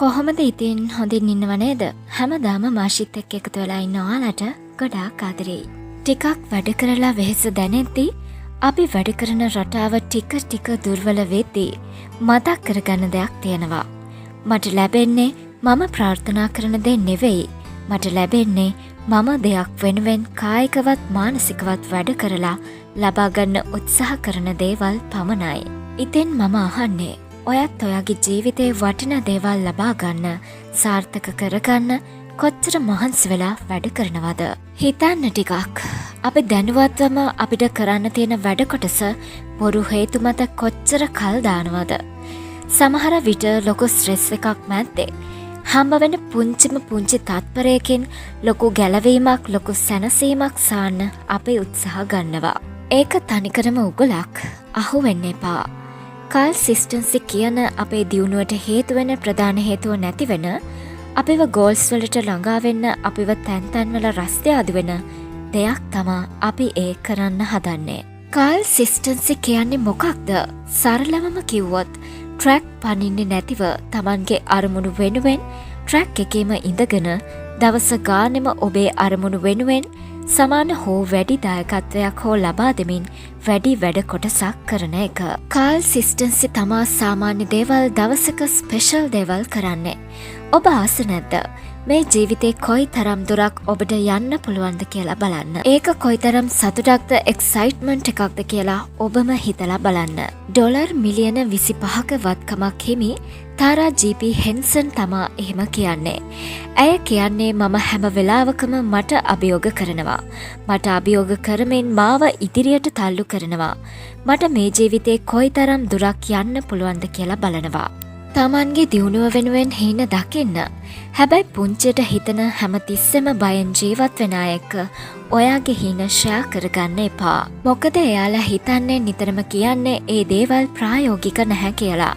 කොහොමද ඉතින් හොඳින් ඉන්නව නේද? හැමදාම මාෂිත් එක්ක එකතු වෙලා ඉන්න ඔයාලට ගොඩාක් ආදරෙයි. ටිකක් වැඩ කරලා වෙහෙස දැනෙද්දී අපි වැඩ කරන රටාව ටික ටික දුර්වල වෙද්දී මතක් කරගන්න දෙයක් තියෙනවා. මට ලැබෙන්නේ මම ප්‍රාර්ථනා කරන දේ නෙවෙයි. මට ලැබෙන්නේ මම දෙයක් වෙනුවෙන් කායිකවත් මානසිකවත් වැඩ කරලා ලබා ගන්න උත්සාහ කරන දේවල් පමණයි. ඉතින් මම අහන්නේ ඔයත් ඔයාගේ ජීවිතේ වටින දේවල් ලබා ගන්න සාර්ථක කරගන්න කොච්චර මහන්සි වෙලා වැඩ කරනවද? හිතන්න ටිකක්. අපි දැනුවත්වම අපිට කරන්න තියෙන වැඩ කොටස බොරු හේතු මත කොච්චර කල් දානවද? සමහර විට ලොකු ස්ට්‍රෙස් එකක් මැද්දේ හම්බ වෙන පුංචිම පුංචි තත්පරයකින් ලොකු ගැලවීමක් ලොකු සැනසීමක් සාන්න අපි උත්සාහ ගන්නවා. ඒක තනිකරම උගලක්. අහුවෙන්න එපා. කන්සිස්ටන්සි කියන අපේ දියුණුවට හේතුවෙන ප්‍රධාන හේතුව නැතිවෙන අපිව ගෝල්ස් වලට ළඟාවෙන්න අපිව තැන්තැන්වල රස්තය අදුවෙන දෙයක් තමා අපි ඒ කරන්න හදන්නේ. කන්සිස්ටන්සි කියන්නේ මොකක්ද? සරලවම කිව්වොත් ට්‍රැක් පනින්නේ නැතිව තමන්ගේ අරමුණු වෙනුවෙන් ට්‍රැක් එකේම ඉඳගෙන දවස ගානෙම ඔබේ අරමුණු වෙනුවෙන් සමාන හෝ වැඩි දායකත්වයක් හෝ ලබා දෙමින් වැඩි වැඩ කොටසක් කරන එක. කන්සිස්ටන්සි තමා සාමාන්‍ය දේවල් දවසක ස්පෙෂල් දේවල් කරන්නේ. ඔබ ආස නැද්ද? මේ ජීවිතේ කොයි තරම් දුරක් ඔබට යන්න පුළුවන්ද කියලා බලන්න. ඒක කොයි තරම් සතුටක්ද එක්සයිට්මන්ට් එකක්ද කියලා ඔබම හිතලා බලන්න. ඩොලර් මිලියන 25ක වත්කමක් හිමි තාරා ජීපී හෙන්සන් තමා එහෙම කියන්නේ. ඇය කියන්නේ මම හැම වෙලාවකම මට අභියෝග කරනවා. මට අභියෝග කරමින් මාව ඉදිරියට තල්ලු කරනවා. මට මේ ජීවිතේ කොයි තරම් දුරක් යන්න පුළුවන්ද කියලා බලනවා. තමන්ගේ දියුණුව වෙනුවෙන් හීන දකින්න. හැබැයි පුංචියට හිතන හැම තිස්සෙම බයෙන් ජීවත් වෙන අයෙක් ඔයාගේ හීන ෂෙයා කරගන්න එපා. මොකද එයාලා හිතන්නේ නිතරම කියන්නේ ඒ දේවල් ප්‍රායෝගික නැහැ කියලා.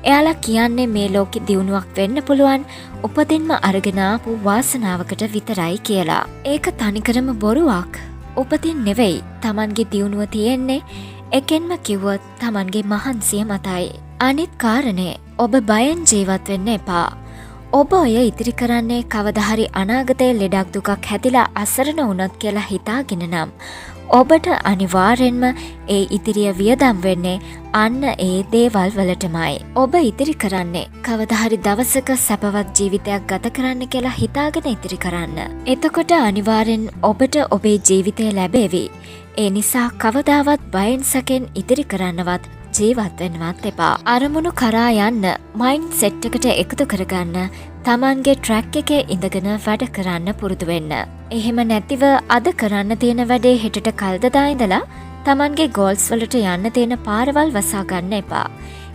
එයාලා කියන්නේ මේ ලෝකෙ දියුණුවක් වෙන්න පුළුවන් උපදින්ම අරගෙන ආපු වාසනාවකට විතරයි කියලා. ඒක තනිකරම බොරුවක්. උපදින් නෙවෙයි. තමන්ගේ දියුණුව තියෙන්නේ එකෙන්ම කිව්වොත් තමන්ගේ මහන්සිය මතයි. අනිත් කාරණේ ඔබ බයෙන් ජීවත් වෙන්න එපා. ඔබ ඔය ඉතිරි කරන්නේ කවදා හරි අනාගතයේ ලෙඩක් දුකක් හැදිලා අසරණ වුණොත් කියලා හිතාගෙන නම් ඔබට අනිවාර්යෙන්ම ඒ ඉතිරිය වියදම් වෙන්නේ අන්න ඒ දේවල් වලටමයි. ඔබ ඉතිරි කරන්නේ කවදා හරි දවසක සැපවත් ජීවිතයක් ගත කරන්න කියලා හිතාගෙන ඉතිරි කරන්න. එතකොට අනිවාර්යෙන් ඔබට ඔබේ ජීවිතය ලැබෙවි. ඒ නිසා කවදාවත් බයෙන් සැකෙන් ඉතිරි කරන්නවත් ජීවත් වෙන්නවත් එපා. අරමුණු කරා යන්න මයින්ඩ් සෙට් එකට එකතු කරගන්න තමන්ගේ ට්‍රැක් එකේ ඉඳගෙන වැඩ කරන්න පුරුදු වෙන්න. එහෙම නැතිව අද කරන්න තියෙන වැඩේ හෙටට කල්දදා ඉඳලා තමන්ගේ ගෝල්ස් වලට යන්න තියෙන පාරවල් වසා ගන්න එපා.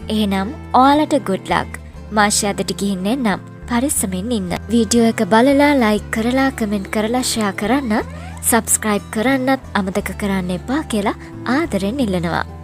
එහෙනම් ඔයාලට good luck. මාෂි අදට ගිහින් එන්නම්. පරිස්සමින් ඉන්න. වීඩියෝ එක බලලා ලයික් කරලා කමෙන්ට් කරලා ෂෙයා කරන්නත් සබ්ස්ක්‍රයිබ් කරන්නත් අමතක කරන්න එපා කියලා ආදරෙන් ඉල්ලනවා.